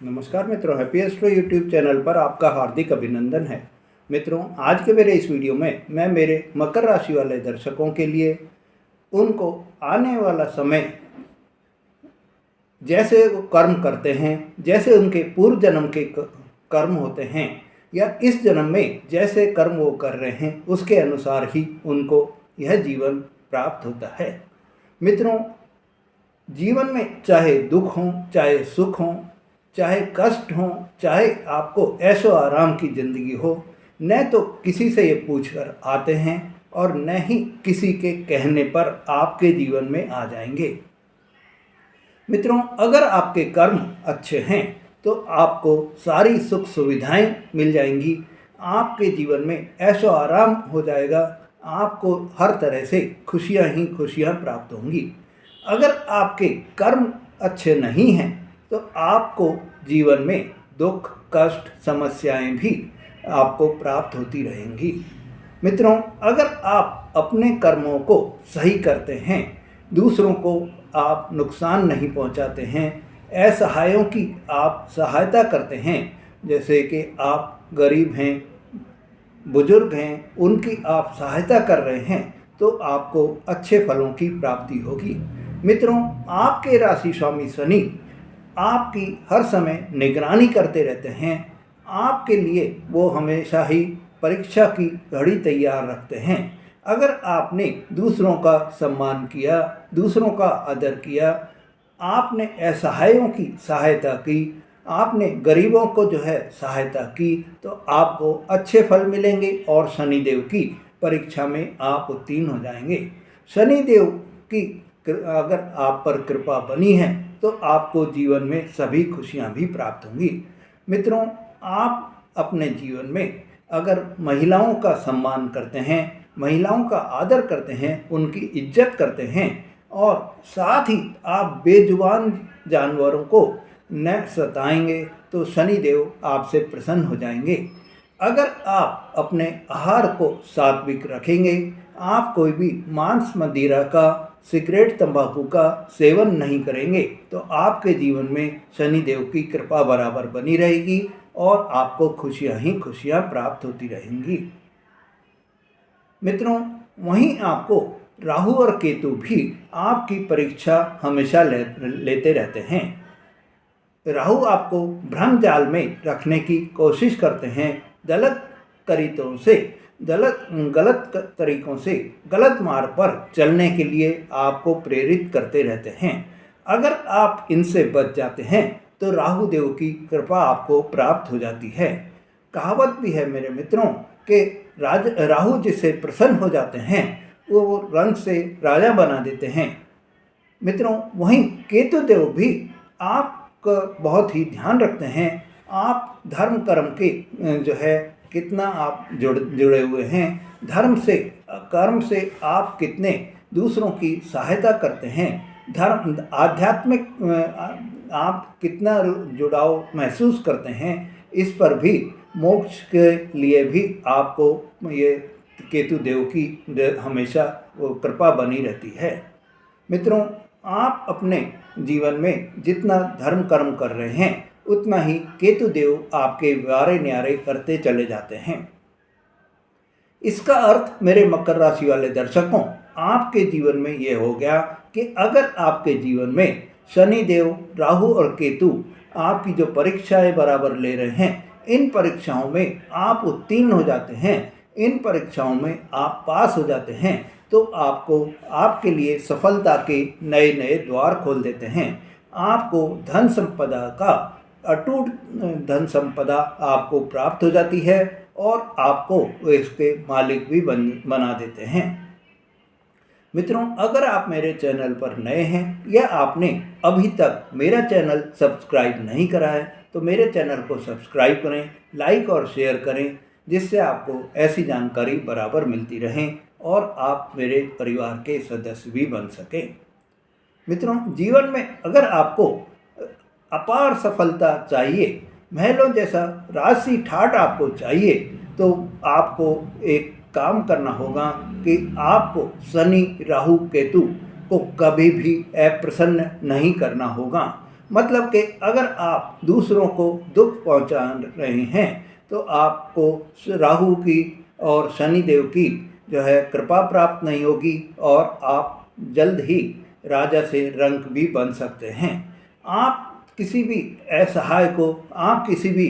नमस्कार मित्रों, happy astro YouTube channel पर आपका हार्दिक अभिनंदन है। मित्रों, आज के मेरे इस वीडियो में मैं मेरे मकर राशि वाले दर्शकों के लिए उनको आने वाला समय, जैसे वो कर्म करते हैं, जैसे उनके पूर्व जन्म के कर्म होते हैं या इस जन्म में जैसे कर्म वो कर रहे हैं उसके अनुसार ही उनको यह जीवन प्राप्त होता है। मित्रों, जीवन में चाहे दुख हो, चाहे सुख हो, चाहे कष्ट हो, चाहे आपको ऐशो आराम की ज़िंदगी हो, न तो किसी से ये पूछकर आते हैं और न ही किसी के कहने पर आपके जीवन में आ जाएंगे। मित्रों, अगर आपके कर्म अच्छे हैं तो आपको सारी सुख सुविधाएं मिल जाएंगी, आपके जीवन में ऐशो आराम हो जाएगा, आपको हर तरह से खुशियां ही खुशियां प्राप्त होंगी। अगर आपके कर्म अच्छे नहीं हैं तो आपको जीवन में दुख, कष्ट, समस्याएं भी आपको प्राप्त होती रहेंगी। मित्रों, अगर आप अपने कर्मों को सही करते हैं, दूसरों को आप नुकसान नहीं पहुंचाते हैं, असहायों की आप सहायता करते हैं, जैसे कि आप गरीब हैं, बुजुर्ग हैं, उनकी आप सहायता कर रहे हैं, तो आपको अच्छे फलों की प्राप्ति होगी। मित्रों, आपके राशि स्वामी शनि आपकी हर समय निगरानी करते रहते हैं। आपके लिए वो हमेशा ही परीक्षा की घड़ी तैयार रखते हैं। अगर आपने दूसरों का सम्मान किया, दूसरों का आदर किया, आपने असहायों की सहायता की, आपने गरीबों को जो है सहायता की, तो आपको अच्छे फल मिलेंगे और शनिदेव की परीक्षा में आप उत्तीर्ण हो जाएंगे। शनिदेव की अगर आप पर कृपा बनी है तो आपको जीवन में सभी खुशियां भी प्राप्त होंगी। मित्रों, आप अपने जीवन में अगर महिलाओं का सम्मान करते हैं, महिलाओं का आदर करते हैं, उनकी इज्जत करते हैं और साथ ही आप बेजुबान जानवरों को न सताएंगे तो शनिदेव आपसे प्रसन्न हो जाएंगे। अगर आप अपने आहार को सात्विक रखेंगे, आप कोई भी मांस मदिरा का, सिगरेट, तंबाकू का सेवन नहीं करेंगे, तो आपके जीवन में शनिदेव की कृपा बराबर बनी रहेगी और आपको खुशियां ही खुशियां प्राप्त होती रहेंगी। मित्रों, वहीं आपको राहु और केतु भी आपकी परीक्षा हमेशा लेते रहते हैं। राहु आपको भ्रम जाल में रखने की कोशिश करते हैं, गलत तरीकों से गलत मार्ग पर चलने के लिए आपको प्रेरित करते रहते हैं। अगर आप इनसे बच जाते हैं तो राहु देव की कृपा आपको प्राप्त हो जाती है। कहावत भी है मेरे मित्रों कि राहु जिससे प्रसन्न हो जाते हैं वो रंग से राजा बना देते हैं। मित्रों, वहीं केतु देव भी आपका बहुत ही ध्यान रखते हैं। आप धर्म कर्म के जो है कितना आप जुड़े हुए हैं, धर्म से, कर्म से आप कितने दूसरों की सहायता करते हैं, धर्म आध्यात्मिक आप कितना जुड़ाव महसूस करते हैं, इस पर भी मोक्ष के लिए भी आपको ये केतु देव की हमेशा वो कृपा बनी रहती है। मित्रों, आप अपने जीवन में जितना धर्म कर्म कर रहे हैं उतना ही केतु देव आपके वारे न्यारे करते चले जाते हैं। इसका अर्थ मेरे मकर राशि वाले दर्शकों, आपके जीवन में यह हो गया कि अगर आपके जीवन में शनि देव, राहु और केतु आपकी जो परीक्षाएं बराबर ले रहे हैं, इन परीक्षाओं में आप उत्तीर्ण हो जाते हैं, इन परीक्षाओं में आप पास हो जाते हैं, तो आपको आपके लिए सफलता के नए नए द्वार खोल देते हैं। आपको धन संपदा का अटूट धन संपदा आपको प्राप्त हो जाती है और आपको इसके मालिक भी बना देते हैं। मित्रों, अगर आप मेरे चैनल पर नए हैं या आपने अभी तक मेरा चैनल सब्सक्राइब नहीं करा है तो मेरे चैनल को सब्सक्राइब करें, लाइक और शेयर करें, जिससे आपको ऐसी जानकारी बराबर मिलती रहे और आप मेरे परिवार के सदस्य भी बन सकें। मित्रों, जीवन में अगर आपको अपार सफलता चाहिए, महलों जैसा राशि ठाट आपको चाहिए, तो आपको एक काम करना होगा कि आपको शनि, राहु, केतु को कभी भी अप्रसन्न नहीं करना होगा। मतलब कि अगर आप दूसरों को दुख पहुंचा रहे हैं तो आपको राहु की और शनिदेव की जो है कृपा प्राप्त नहीं होगी और आप जल्द ही राजा से रंक भी बन सकते हैं। आप किसी भी असहाय को, आप किसी भी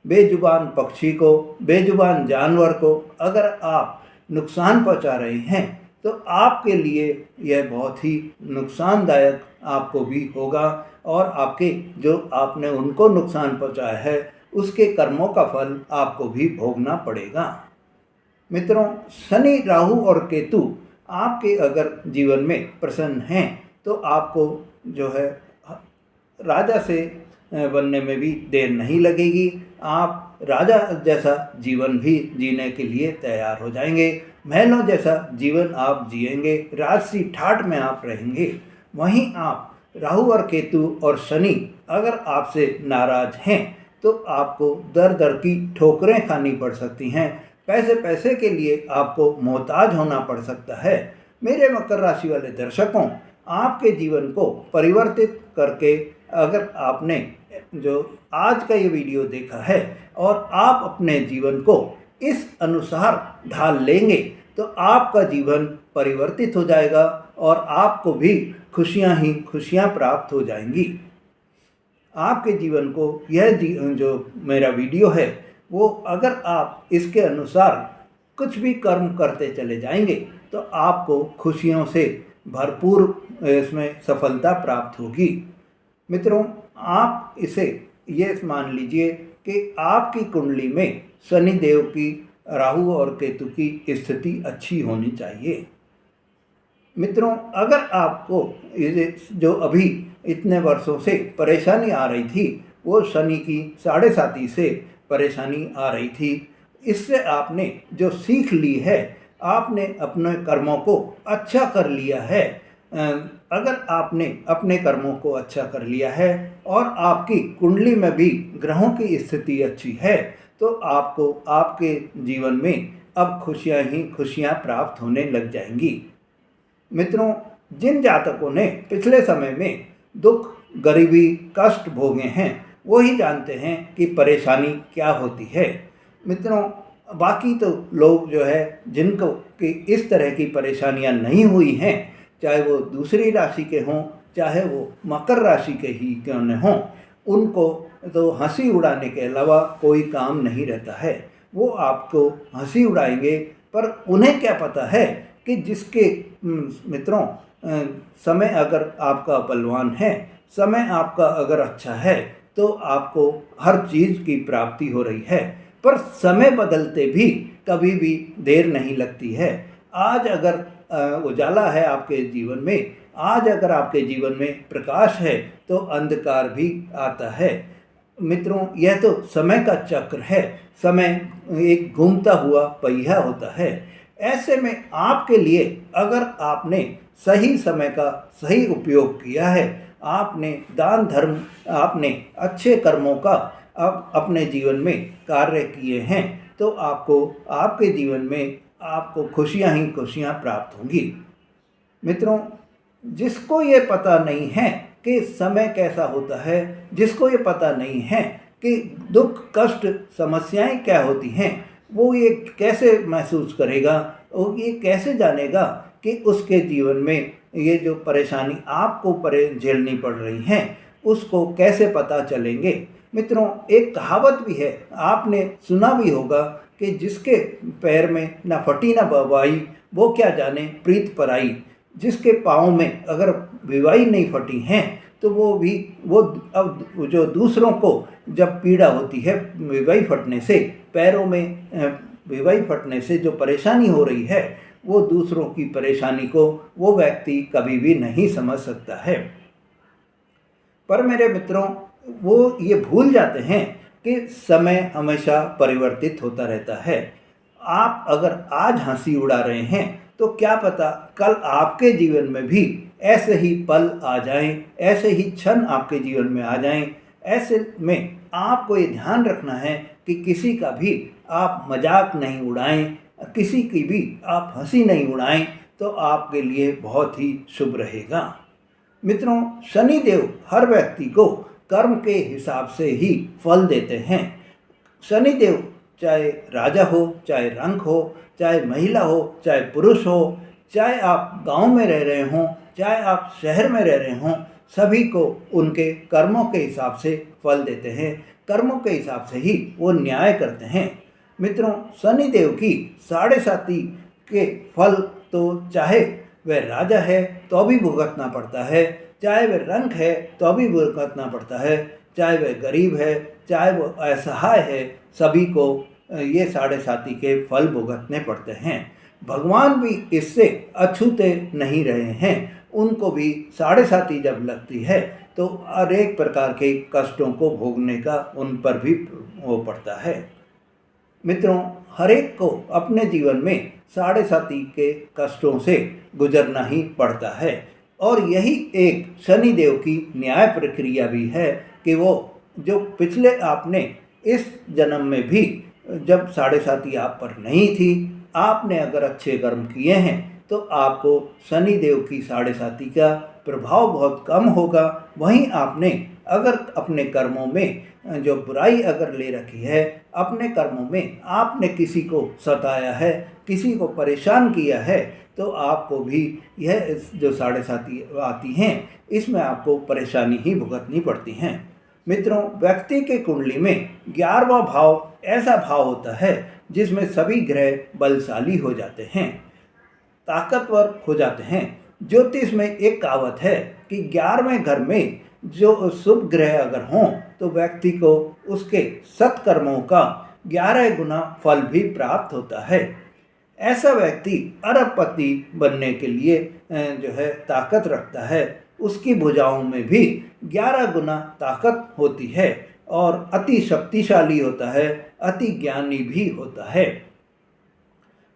बेजुबान पक्षी को, बेजुबान जानवर को अगर आप नुकसान पहुंचा रहे हैं तो आपके लिए यह बहुत ही नुकसानदायक आपको भी होगा और आपके जो आपने उनको नुकसान पहुंचाया है उसके कर्मों का फल आपको भी भोगना पड़ेगा। मित्रों, शनि, राहु और केतु आपके अगर जीवन में प्रसन्न हैं तो आपको जो है राजा से बनने में भी देर नहीं लगेगी। आप राजा जैसा जीवन भी जीने के लिए तैयार हो जाएंगे। महलों जैसा जीवन आप जिएंगे, राजसी ठाठ में आप रहेंगे। वहीं आप राहु और केतु और शनि अगर आपसे नाराज हैं तो आपको दर दर की ठोकरें खानी पड़ सकती हैं। पैसे पैसे के लिए आपको मोहताज होना पड़ सकता है। मेरे मकर राशि वाले दर्शकों, आपके जीवन को परिवर्तित करके अगर आपने जो आज का ये वीडियो देखा है और आप अपने जीवन को इस अनुसार ढाल लेंगे तो आपका जीवन परिवर्तित हो जाएगा और आपको भी खुशियां ही खुशियां प्राप्त हो जाएंगी। आपके जीवन को यह जो मेरा वीडियो है वो अगर आप इसके अनुसार कुछ भी कर्म करते चले जाएंगे तो आपको खुशियों से भरपूर इसमें सफलता प्राप्त होगी। मित्रों, आप इसे ये मान लीजिए कि आपकी कुंडली में शनि देव की, राहु और केतु की स्थिति अच्छी होनी चाहिए। मित्रों, अगर आपको जो अभी इतने वर्षों से परेशानी आ रही थी वो शनि की 7.5 से परेशानी आ रही थी, इससे आपने जो सीख ली है, आपने अपने कर्मों को अच्छा कर लिया है। अगर आपने अपने कर्मों को अच्छा कर लिया है और आपकी कुंडली में भी ग्रहों की स्थिति अच्छी है तो आपको आपके जीवन में अब खुशियां ही खुशियां प्राप्त होने लग जाएंगी। मित्रों, जिन जातकों ने पिछले समय में दुख, गरीबी, कष्ट भोगे हैं वो ही जानते हैं कि परेशानी क्या होती है। मित्रों, बाकी तो लोग जो है जिनको कि इस तरह की परेशानियां नहीं हुई हैं, चाहे वो दूसरी राशि के हों चाहे वो मकर राशि के ही क्यों न हों, उनको तो हंसी उड़ाने के अलावा कोई काम नहीं रहता है। वो आपको हंसी उड़ाएंगे, पर उन्हें क्या पता है कि जिसके मित्रों समय अगर आपका बलवान है, समय आपका अगर अच्छा है तो आपको हर चीज़ की प्राप्ति हो रही है। पर समय बदलते भी कभी भी देर नहीं लगती है। आज अगर उजाला है आपके जीवन में, आज अगर आपके जीवन में प्रकाश है तो अंधकार भी आता है। मित्रों, यह तो समय का चक्र है। समय एक घूमता हुआ पहिया होता है। ऐसे में आपके लिए अगर आपने सही समय का सही उपयोग किया है, आपने दान धर्म, आपने अच्छे कर्मों का अब अपने जीवन में कार्य किए हैं तो आपको आपके जीवन में आपको खुशियां ही खुशियां प्राप्त होंगी। मित्रों, जिसको ये पता नहीं है कि समय कैसा होता है, जिसको ये पता नहीं है कि दुख, कष्ट, समस्याएं क्या होती हैं, वो ये कैसे महसूस करेगा, वो ये कैसे जानेगा कि उसके जीवन में ये जो परेशानी आपको झेलनी पड़ रही हैं उसको कैसे पता चलेंगे। मित्रों, एक कहावत भी है, आपने सुना भी होगा कि जिसके पैर में न फटी न बवाई वो क्या जाने प्रीत पराई। जिसके पाँव में अगर विवाई नहीं फटी हैं तो वो अब जो दूसरों को जब पीड़ा होती है विवाई फटने से, पैरों में विवाई फटने से जो परेशानी हो रही है, वो दूसरों की परेशानी को वो व्यक्ति कभी भी नहीं समझ सकता है। पर मेरे मित्रों, वो ये भूल जाते हैं कि समय हमेशा परिवर्तित होता रहता है। आप अगर आज हंसी उड़ा रहे हैं तो क्या पता कल आपके जीवन में भी ऐसे ही पल आ जाएं, ऐसे ही क्षण आपके जीवन में आ जाएं। ऐसे में आपको ये ध्यान रखना है कि किसी का भी आप मजाक नहीं उड़ाएं, किसी की भी आप हंसी नहीं उड़ाएं, तो आपके लिए बहुत ही शुभ रहेगा। मित्रों, शनिदेव हर व्यक्ति को कर्म के हिसाब से ही फल देते हैं। शनिदेव चाहे राजा हो, चाहे रंक हो, चाहे महिला हो, चाहे पुरुष हो, चाहे आप गांव में रह रहे हों, चाहे आप शहर में रह रहे हों, सभी को उनके कर्मों के हिसाब से फल देते हैं। कर्मों के हिसाब से ही वो न्याय करते हैं। मित्रों, शनिदेव की साढ़े साती के फल तो चाहे वह राजा है तो भी भुगतना पड़ता है, चाहे वह रंक है तो भी भुगतना पड़ता है, चाहे वह गरीब है, चाहे वह असहाय है, सभी को ये साढ़े साती के फल भुगतने पड़ते हैं। भगवान भी इससे अछूते नहीं रहे हैं। उनको भी साढ़े साती जब लगती है तो हर एक प्रकार के कष्टों को भोगने का उन पर भी वो पड़ता है। मित्रों, हर एक को अपने जीवन में साढ़े साती के कष्टों से गुजरना ही पड़ता है और यही एक शनिदेव की न्याय प्रक्रिया भी है कि वो जो पिछले आपने इस जन्म में भी जब साढ़े साती आप पर नहीं थी, आपने अगर अच्छे कर्म किए हैं तो आपको शनिदेव की साढ़े साती का प्रभाव बहुत कम होगा। वहीं आपने अगर अपने कर्मों में जो बुराई अगर ले रखी है, अपने कर्मों में आपने किसी को सताया है, किसी को परेशान किया है, तो आपको भी यह जो साढ़े साती आती हैं इसमें आपको परेशानी ही भुगतनी पड़ती हैं। मित्रों, व्यक्ति के कुंडली में 11वां भाव ऐसा भाव होता है जिसमें सभी ग्रह बलशाली हो जाते हैं, ताकतवर हो जाते हैं। ज्योतिष में एक कहावत है कि 11वें घर में जो शुभ ग्रह अगर हों तो व्यक्ति को उसके सत्कर्मों का 11 गुना फल भी प्राप्त होता है। ऐसा व्यक्ति अरबपति बनने के लिए जो है ताकत रखता है। उसकी भुजाओं में भी 11 गुना ताकत होती है और अति शक्तिशाली होता है, अति ज्ञानी भी होता है।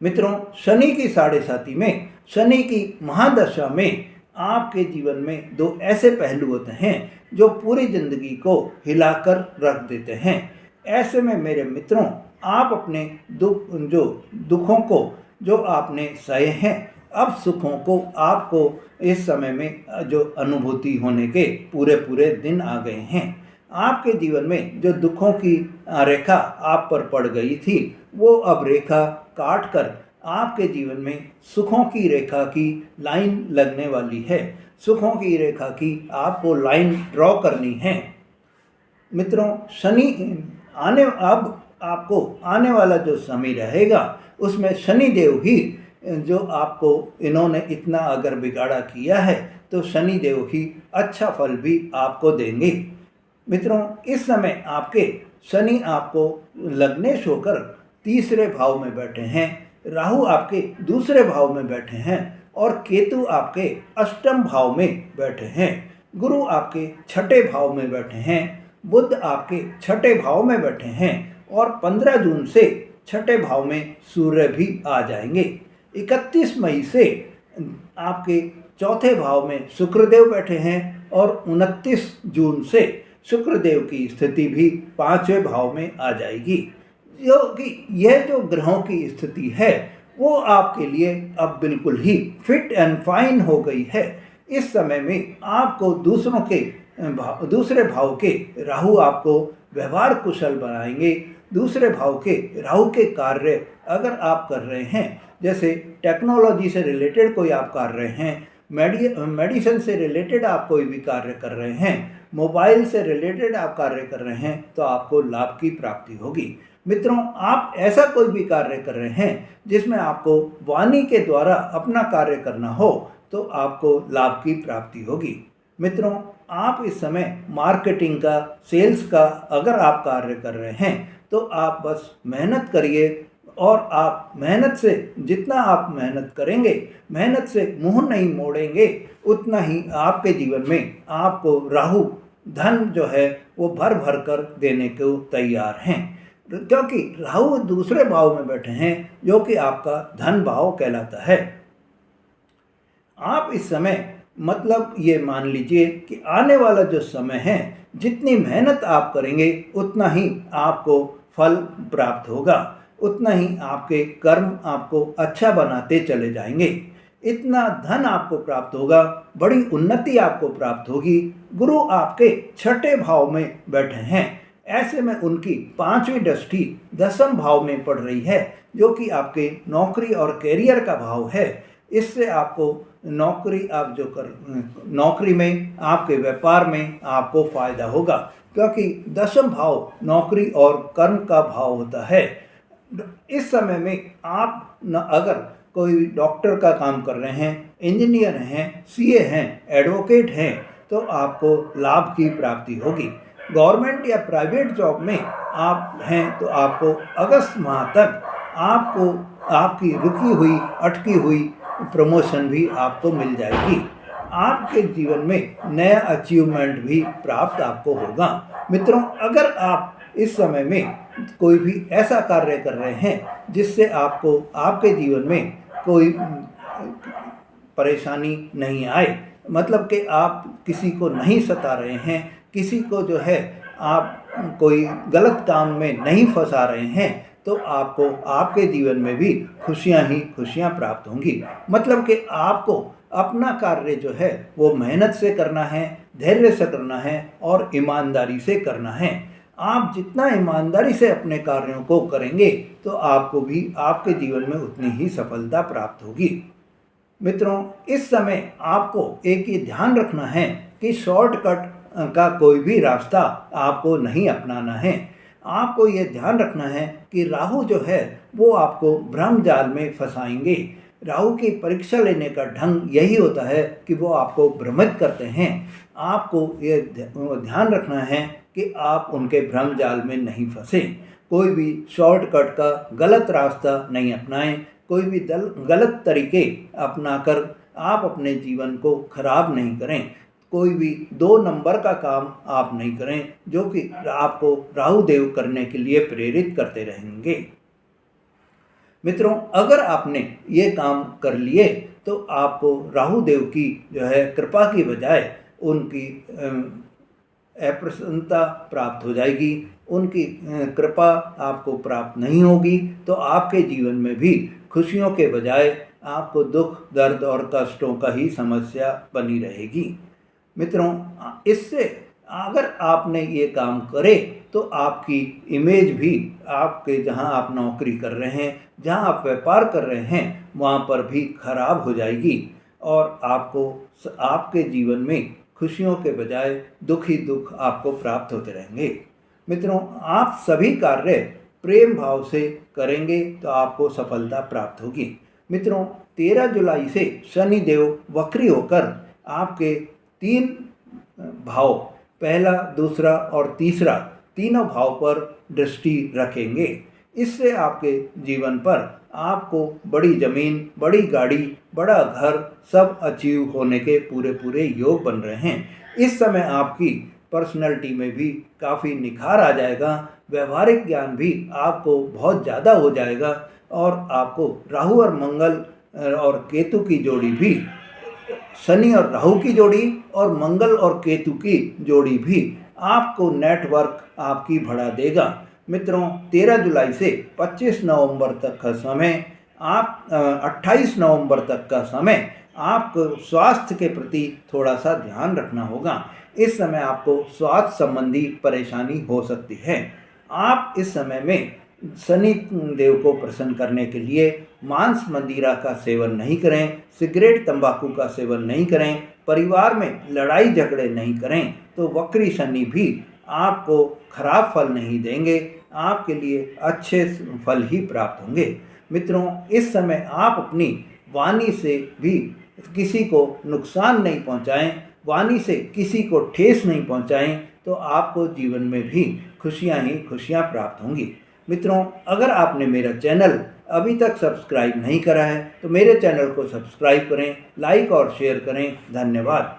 मित्रों, शनि की साढ़े साती में, शनि की महादशा में आपके जीवन में दो ऐसे पहलू होते हैं जो पूरी जिंदगी को हिलाकर रख देते हैं। ऐसे में मेरे मित्रों, आप अपने दुखों को जो आपने सहे हैं, अब सुखों को आपको इस समय में जो अनुभूति होने के पूरे पूरे दिन आ गए हैं। आपके जीवन में जो दुखों की रेखा आप पर पड़ गई थी, वो अब रेखा काट कर आपके जीवन में सुखों की रेखा की लाइन लगने वाली है। सुखों की रेखा की आपको लाइन ड्रॉ करनी है। मित्रों, शनि अब आपको आने वाला जो समय रहेगा उसमें शनि देव ही जो आपको इन्होंने इतना अगर बिगाड़ा किया है तो शनि देव ही अच्छा फल भी आपको देंगे। मित्रों, इस समय आपके शनि आपको लग्नेश होकर तीसरे भाव में बैठे हैं, राहु आपके दूसरे भाव में बैठे हैं और केतु आपके अष्टम भाव में बैठे हैं। गुरु आपके छठे भाव में बैठे हैं, बुध आपके छठे भाव में बैठे हैं और 15 जून से छठे भाव में सूर्य भी आ जाएंगे। 31 मई से आपके चौथे भाव में शुक्रदेव बैठे हैं और 29 जून से शुक्रदेव की स्थिति भी 5वें भाव में आ जाएगी। क्योंकि यह जो ग्रहों की स्थिति है वो आपके लिए अब बिल्कुल ही फिट एंड फाइन हो गई है। इस समय में आपको दूसरे भाव के राहु आपको व्यवहार कुशल बनाएंगे। दूसरे भाव के राहु के कार्य अगर आप कर रहे हैं, जैसे टेक्नोलॉजी से रिलेटेड कोई आप कर रहे हैं, मेडिसिन से रिलेटेड आप कोई भी कार्य कर रहे हैं, मोबाइल से रिलेटेड आप कार्य कर रहे हैं, तो आपको लाभ की प्राप्ति होगी। मित्रों, आप ऐसा कोई भी कार्य कर रहे हैं जिसमें आपको वाणी के द्वारा अपना कार्य करना हो तो आपको लाभ की प्राप्ति होगी। मित्रों, आप इस समय मार्केटिंग का, सेल्स का अगर आप कार्य कर रहे हैं तो आप बस मेहनत करिए और आप मेहनत से जितना आप मेहनत करेंगे, मेहनत से मुंह नहीं मोड़ेंगे, उतना ही आपके जीवन में आपको राहु धन जो है वो भर भर कर देने को तैयार हैं। क्योंकि राहु दूसरे भाव में बैठे हैं जो कि आपका धन भाव कहलाता है। आप इस समय मतलब ये मान लीजिए कि आने वाला जो समय है, जितनी मेहनत आप करेंगे उतना ही आपको फल प्राप्त होगा, उतना ही आपके कर्म आपको अच्छा बनाते चले जाएंगे। इतना धन आपको प्राप्त होगा, बड़ी उन्नति आपको प्राप्त होगी। गुरु आपके छठे भाव में बैठे हैं, ऐसे में उनकी 5वीं दृष्टि 10वें भाव में पड़ रही है, जो कि आपके नौकरी और कैरियर का भाव है। इससे आपको नौकरी में, आपके व्यापार में आपको फायदा होगा, क्योंकि 10वां भाव नौकरी और कर्म का भाव होता है। इस समय में आप अगर कोई डॉक्टर का काम कर रहे हैं, इंजीनियर हैं, सीए हैं, एडवोकेट हैं, तो आपको लाभ की प्राप्ति होगी। गवर्नमेंट या प्राइवेट जॉब में आप हैं तो आपको अगस्त माह तक आपको आपकी रुकी हुई, अटकी हुई प्रमोशन भी आपको मिल जाएगी। आपके जीवन में नया अचीवमेंट भी प्राप्त आपको होगा। मित्रों, अगर आप इस समय में कोई भी ऐसा कार्य कर रहे हैं जिससे आपको आपके जीवन में कोई परेशानी नहीं आए, मतलब कि आप किसी को नहीं सता रहे हैं, किसी को जो है आप कोई गलत काम में नहीं फंसा रहे हैं, तो आपको आपके जीवन में भी खुशियां ही खुशियां प्राप्त होंगी। मतलब कि आपको अपना कार्य जो है वो मेहनत से करना है, धैर्य से करना है और ईमानदारी से करना है। आप जितना ईमानदारी से अपने कार्यों को करेंगे तो आपको भी आपके जीवन में उतनी ही सफलता प्राप्त होगी। मित्रों, इस समय आपको एक ही ध्यान रखना है कि शॉर्टकट का कोई भी रास्ता आपको नहीं अपनाना है। आपको ये ध्यान रखना है कि राहु जो है वो आपको भ्रम जाल में फंसाएंगे। राहु की परीक्षा लेने का ढंग यही होता है कि वो आपको भ्रमित करते हैं। आपको ये ध्यान रखना है कि आप उनके भ्रम जाल में नहीं फंसे। कोई भी शॉर्टकट का गलत रास्ता नहीं अपनाएं, कोई भी गलत तरीके अपनाकर आप अपने जीवन को खराब नहीं करें। कोई भी 2 नंबर का काम आप नहीं करें, जो कि आपको राहु देव करने के लिए प्रेरित करते रहेंगे। मित्रों, अगर आपने ये काम कर लिए तो आपको राहु देव की जो है कृपा की बजाय उनकी अप्रसन्नता प्राप्त हो जाएगी। उनकी कृपा आपको प्राप्त नहीं होगी तो आपके जीवन में भी खुशियों के बजाय आपको दुख, दर्द और कष्टों का ही समस्या बनी रहेगी। मित्रों, इससे अगर आपने ये काम करे तो आपकी इमेज भी, आपके जहां आप नौकरी कर रहे हैं, जहां आप व्यापार कर रहे हैं, वहां पर भी खराब हो जाएगी और आपको आपके जीवन में खुशियों के बजाय दुख ही दुख आपको प्राप्त होते रहेंगे। मित्रों, आप सभी कार्य प्रेम भाव से करेंगे तो आपको सफलता प्राप्त होगी। मित्रों, 13 जुलाई से शनि देव वक्री होकर आपके 3 भाव, पहला, दूसरा और तीसरा, तीनों भाव पर दृष्टि रखेंगे। इससे आपके जीवन पर आपको बड़ी जमीन, बड़ी गाड़ी, बड़ा घर सब अचीव होने के पूरे पूरे योग बन रहे हैं। इस समय आपकी पर्सनैलिटी में भी काफ़ी निखार आ जाएगा, व्यवहारिक ज्ञान भी आपको बहुत ज़्यादा हो जाएगा और आपको राहु और मंगल और केतु की जोड़ी भी, शनि और राहु की जोड़ी और मंगल और केतु की जोड़ी भी आपको नेटवर्क आपकी बढ़ा देगा। मित्रों, 13 जुलाई से 25 नवंबर तक का समय, आप 28 नवंबर तक का समय आपको स्वास्थ्य के प्रति थोड़ा सा ध्यान रखना होगा। इस समय आपको स्वास्थ्य संबंधी परेशानी हो सकती है। आप इस समय में शनि देव को प्रसन्न करने के लिए मांस मदिरा का सेवन नहीं करें, सिगरेट तंबाकू का सेवन नहीं करें, परिवार में लड़ाई झगड़े नहीं करें, तो वक्री शनि भी आपको खराब फल नहीं देंगे, आपके लिए अच्छे फल ही प्राप्त होंगे। मित्रों, इस समय आप अपनी वाणी से भी किसी को नुकसान नहीं पहुंचाएं, वाणी से किसी को ठेस नहीं पहुंचाएं, तो आपको जीवन में भी खुशियां ही खुशियां प्राप्त होंगी। मित्रों, अगर आपने मेरा चैनल अभी तक सब्सक्राइब नहीं करा है तो मेरे चैनल को सब्सक्राइब करें, लाइक और शेयर करें। धन्यवाद।